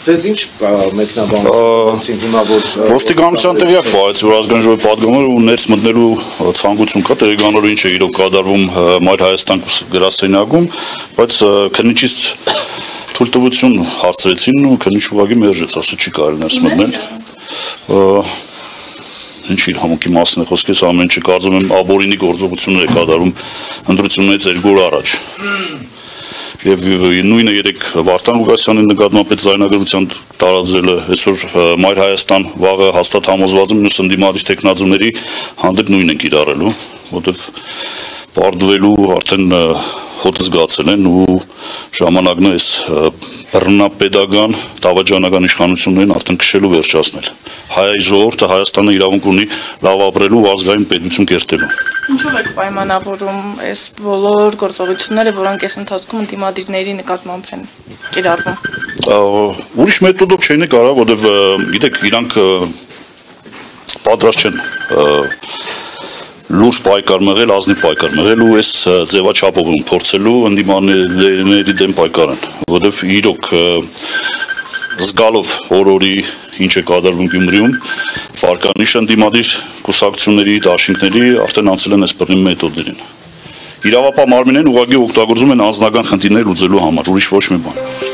Ձեզ ինչ մեկնաբանեցին հիմա որ ոստիկանության տեղյակ պահեց, որ ազգային ժողովի պատգամները ու ներս մտնելու ցանկություն կա, տեղեկանալու ինչ է իրոք կատարվում Մայր Հայաստան գրասենյակում, բայց քննիչից թույլտվություն հարցրեցին ու քննիչ ուղղակի մերժեց, ասաց չի կարելի ներս մտնել։ Ինչ իր համոքի մասն է խոսքես ամեն ինչ կարծում եմ աբորինի գործողություններ է կատարում ընտրություններից 2 օր առաջ։ Եվ նույնը երեք Վարդան Ղուկասյանի նկատմամբ այդ զայնագրության տարածելը այսօր Մայր Հայաստան վաղը հաստատ համոզված եմ մյուս ընդդիմադիր տեխնազուների հանդեպ նույնն են կիրառելու, որտեվ պարտվելու արդեն հոտը զգացել են ու ժամանակն է այս բռնապետական դավաճանական իշխանություններին արդեն քշելու վերջացնել։ Հայ ժողովուրդը Հայաստանը իրավունք ունի լավ ապրելու ու ազգային պետություն կերտելու։ Ինչով եք պայմանավորում այս բոլոր գործողությունները, որոնք այս ընթացքում ընդդիմադիրների նկատմամբ են կիրառվում։ Ուրիշ մեթոդով չեն կարող, որովհետև գիտեք, իրանք պատրաստ չեն լուրջ պայքար մղել, ազնիվ պայքար մղել ու այս ձևաչափով են փորձելու ընդդիմադիրների դեմ պայքարեն, որովհետև իրոք զգալով օրորի ինչ է կատարվում Գյումրիում, վարկանիշ ընդդիմադիր կուսակցությունների, դաշինքների արդեն անցել են այս բռնի մեթոդներին։ Իրավապահ մարմիններն ուղղակի օգտագործում են անձնական խնդիրներ լուծելու համար, ուրիշ ոչ մի բան։